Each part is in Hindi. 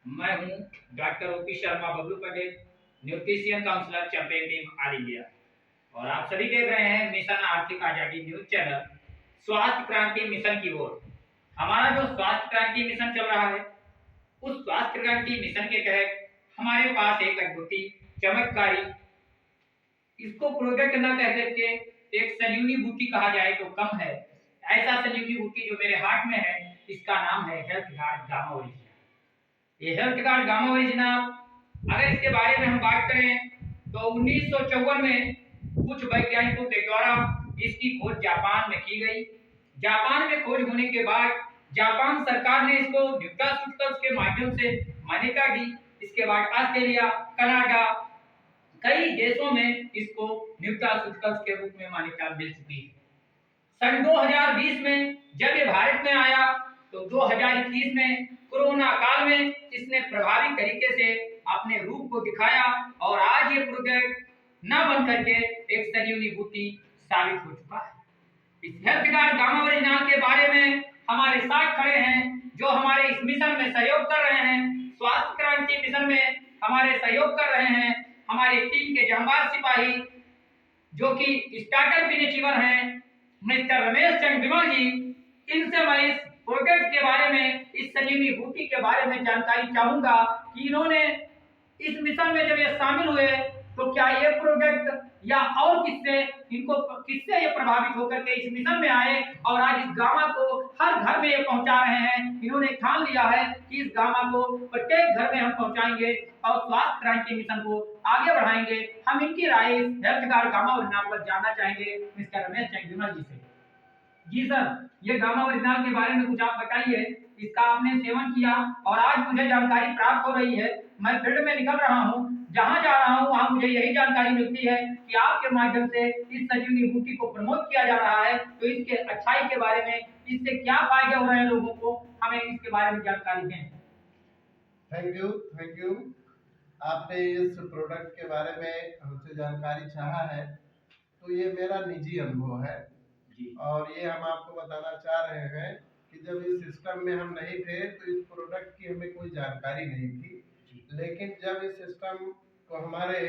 मैं हूं doctor OP Sharma Bablu Patel, nutrition counsellor champion team all India. और आप सभी देख रहे हैं मिशन आर्थिक आजादी न्यूज चैनल स्वास्थ्य क्रांति मिशन की ओर। हमारा जो स्वास्थ्य क्रांति मिशन चल रहा है, उस स्वास्थ्य क्रांति मिशन के तहत हमारे पास एक अद्भुत चमत्कारी, इसको प्रोडक्ट ना कह करके एक संजीवनी बूटी कहा जाए तो कम है, ऐसा संजीवनी बूटी जो मेरे हाथ में है, इसका नाम है हेल्थ गार्ड गामा ओरिजिनल। ये हेल्थ गार्ड गामा ओरिजिनल, अगर इसके बारे में हम बात करें तो 1954 में कुछ वैज्ञानिकों के द्वारा इसकी खोज जापान में की गई। जापान में खोज होने के बाद जापान सरकार ने इसको न्यूट्रास्यूटिकल्स के माध्यम से मान्यता दी। इसके बाद ऑस्ट्रेलिया, कनाडा, कई देशों में इसको न्यूट्रास्यूटिकल्स के रूप में मान्यता मिल चुकी है। सन 2020 में जब ये भारत में आया तो 2021 में कोरोना काल में इसने प्रभावी तरीके से अपने रूप को दिखाया और आज ये प्रोडक्ट न बन करके एक संजीवनी बूटी साबित हो चुका है। इस हेल्थ गार्ड गामा ओरिजिनल के बारे में हमारे साथ खड़े हैं जो हमारे इस मिशन में सहयोग कर रहे हैं, स्वास्थ्य क्रांति मिशन में हमारे सहयोग कर रहे हैं हमारे टीम के जांबाज सिपाही जो कि स्टार्टअप इनिशिएटर हैं मिस्टर रमेश चंद्र विमल जी। इनसे मैं इस प्रोजेक्ट के बारे में, इस संजीवनी बूटी के बारे में जानकारी चाहूंगा कि इन्होंने इस मिशन में जब ये शामिल हुए तो क्या ये प्रोजेक्ट या और किससे ये प्रभावित होकर के इस मिशन में आए और आज इस गामा को हर घर में ये पहुंचा रहे हैं। इन्होंने ठान लिया है कि इस गामा को प्रत्येक घर में हम पहुंचाएंगे और स्वास्थ्य क्रांति मिशन को आगे बढ़ाएंगे। हम इनकी राय हेल्थ गार्ड गामा ओरिजिनल पर जानना चाहेंगे मिस्टर रमेश चंद्र विमल जी से। जी सर, ये गामा ओरिजिनल के बारे में कुछ आप बताइए। इसका आपने सेवन किया और आज मुझे जानकारी प्राप्त हो रही है, मैं फील्ड में निकल रहा हूँ, जहाँ जा रहा हूँ वहाँ मुझे यही जानकारी मिलती है कि आपके माध्यम से इस संजीवनी बूटी को प्रमोट किया जा रहा है। तो इसके अच्छाई के बारे में, इससे क्या फायदे हो रहे हैं लोगों को, हमें इसके बारे में जानकारी दें। Thank you. आपने इस प्रोडक्ट के बारे में हमसे जानकारी चाहा है, तो ये मेरा निजी अनुभव है और ये हम आपको बताना चाह रहे हैं कि जब इस सिस्टम में हम नहीं थे तो इस प्रोडक्ट की हमें कोई जानकारी नहीं थी, लेकिन जब इस सिस्टम को हमारे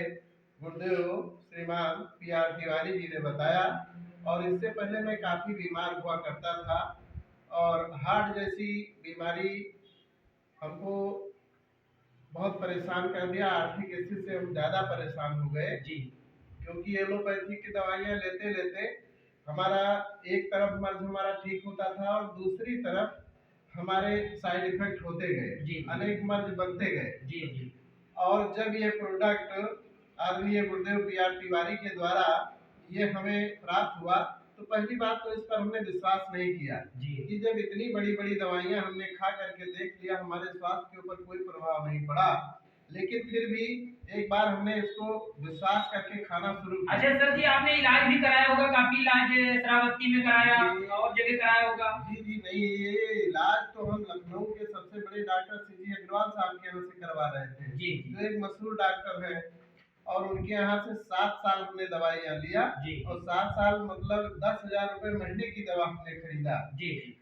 गुरुदेव श्रीमान PR तिवारी जी ने बताया, और इससे पहले मैं काफ़ी बीमार हुआ करता था और हार्ट जैसी बीमारी हमको बहुत परेशान कर दिया। आर्थिक स्थिति से हम ज़्यादा परेशान हो गए जी, क्योंकि एलोपैथी की दवाइयाँ लेते लेते हमारा एक तरफ मर्ज हमारा ठीक होता था और दूसरी तरफ हमारे साइड इफेक्ट होते गए, अनेक मर्ज बनते गए। जी। और जब ये प्रोडक्ट आदरणीय गुरुदेव PR तिवारी के द्वारा ये हमें प्राप्त हुआ तो पहली बात तो इस पर हमने विश्वास नहीं किया कि जब इतनी बड़ी बड़ी दवाइयां हमने खा करके देख लिया, हमारे स्वास्थ्य के ऊपर कोई प्रभाव नहीं पड़ा, लेकिन फिर भी एक बार हमने इसको विश्वास करके खाना शुरू किया। अच्छा सर जी, आपने इलाज भी कराया होगा, काफी इलाज श्रावस्ती में कराया और जगह कराया होगा। जी नहीं, ये इलाज तो हम लखनऊ के सबसे बड़े डॉक्टर CG अग्रवाल साहब के यहाँ से करवा रहे थे, जो एक मशहूर डॉक्टर है, और उनके यहाँ से 7 साल हमने दवाइयाँ लिया और 7 साल मतलब 10,000 रुपए महीने की दवा हमने खरीदा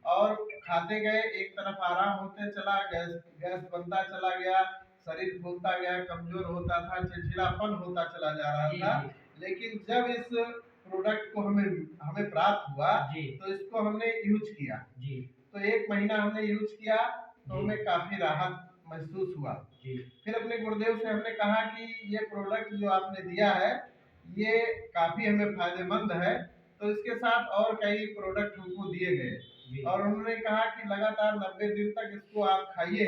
और खाते गए। एक तरफ आराम होते चला, गैस बनता चला गया, शरीर फूलता गया, कमजोर होता था, चिड़चिड़ापन होता चला जा रहा था। लेकिन जब इस प्रोडक्ट को हमें प्राप्त हुआ तो इसको हमने यूज किया, तो 1 महीना हमने यूज किया तो हमें काफी राहत महसूस हुआ। फिर अपने गुरुदेव से हमने कहा कि ये प्रोडक्ट जो आपने दिया है ये काफी हमें फायदेमंद है, तो इसके साथ और कई प्रोडक्ट हमको दिए गए और उन्होंने कहा कि लगातार 90 दिन तक इसको आप खाइए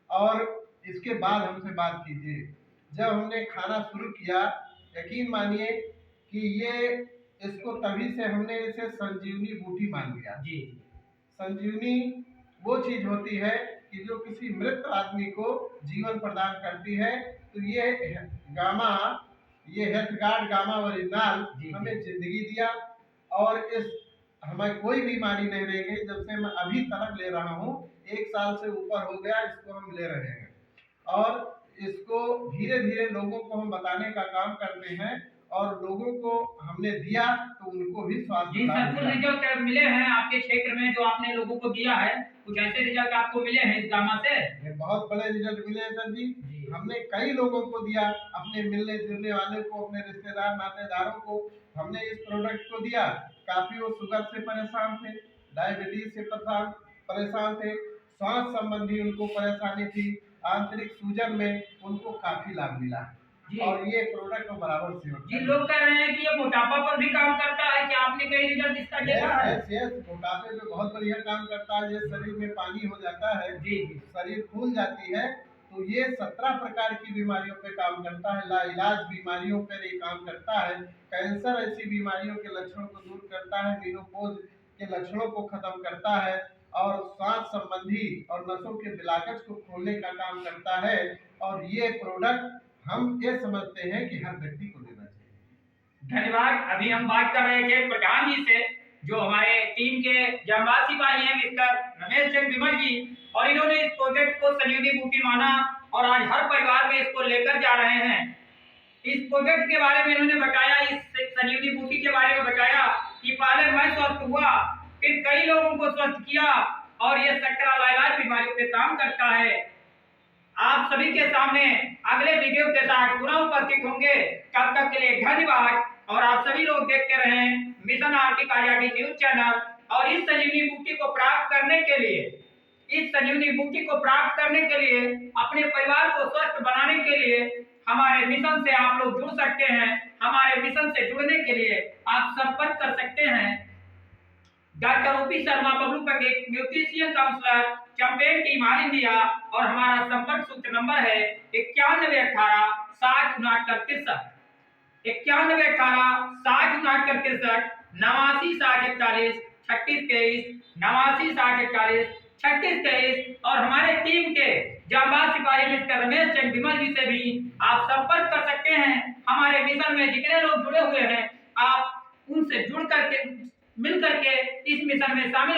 और इसके बाद हमसे बात कीजिए। जब हमने खाना शुरू किया, यकीन मानिए कि ये इसको तभी से हमने इसे संजीवनी बूटी मान लिया। संजीवनी वो चीज होती है कि जो किसी मृत आदमी को जीवन प्रदान करती है, तो ये गामा, ये हेल्थ गार्ड गामा ओरिजिनल हमें जिंदगी दिया और इस हमें कोई बीमारी नहीं रह गई। जब से मैं अभी तक ले रहा हूँ, 1 साल से ऊपर हो गया इसको हम ले रहे हैं और इसको धीरे धीरे लोगों को हम बताने का काम करते हैं और लोगों को हमने दिया तो उनको भी स्वास्थ्य जी लाभ सर, कुछ मिला। रिजल्ट मिले हैं आपके क्षेत्र में जो आपने लोगों को दिया है, कुछ ऐसे रिजल्ट आपको मिले हैं इस गामा से? ये बहुत बड़े रिजल्ट मिले हैं सर जी। जी। हमने कई लोगों को दिया, अपने मिलने जुलने वाले को, अपने रिश्तेदार नातेदारों को हमने इस प्रोडक्ट को दिया। काफी वो शुगर से परेशान थे, डायबिटीज से परेशान थे, श्वास संबंधी उनको परेशानी थी, आंतरिक सूजन में उनको काफी लाभ मिला। जी। और ये प्रोडक्ट बराबर से जी, लोग कह रहे हैं कि ये मोटापा पर भी काम करता है, क्या आपने कहीं रिजल्ट इसका देखा है? यस, मोटापे पे बहुत बढ़िया काम करता है। ये शरीर में पानी हो जाता है, जी। शरीर फूल जाती है, तो ये 17 प्रकार की बीमारियों पे काम करता है, लाइलाज बीमारियों पर ये काम करता है। कैंसर ऐसी बीमारियों के लक्षणों को दूर करता है, मेनोपॉज के लक्षणों को खत्म करता है, और श्वास संबंधी और नसों के विलागज को खोलने का काम करता है। और ये प्रोडक्ट हम ये समझते हैं कि हर व्यक्ति को लेना चाहिए। धन्यवाद। अभी हम बात कर रहे थे प्रधान जी से, जो हमारे टीम के जांबाज सिपाही हैं मिस्टर रमेश चंद्र विमल जी, और इन्होंने इस प्रोजेक्ट को संजीवनी बूटी माना और आज हर परिवार में इसको लेकर जा रहे हैं। इस प्रोजेक्ट के बारे में इन्होंने बताया, इस संजीवनी बूटी के बारे में बताया कि पहले मैं स्वस्थ हुआ, फिर कई लोगों को स्वस्थ किया, और ये सक्कर लाइलाज बीमारियों पे काम करता है। आप सभी के सामने अगले वीडियो के साथ पुनः उपस्थित होंगे। तब तक के लिए धन्यवाद, और आप सभी लोग देखते रहें मिशन आर्थिक आजादी न्यूज चैनल। और इस संजीवनी बूटी को प्राप्त करने के लिए, अपने परिवार को स्वस्थ बनाने के लिए हमारे मिशन से आप लोग जुड़ सकते हैं। हमारे मिशन से जुड़ने के लिए आप संपर्क कर सकते हैं doctor OP Sharma Bablu Pandit, nutrition counsellor, champion team all India. और हमारा संपर्क सूत्र नंबर है 9118 60 69 63, 9118 60 69 63, 89 60 41 36 23, 89 60 41 36 23। और हमारे टीम के जांबाज सिपाही मिस्टर रमेश चंद्र विमल जी से भी आप संपर्क कर सकते हैं। हमारे मिशन में जितने लोग जुड़े हुए हैं, आप उनसे जुड़ करके मिल करके इस मिशन में शामिल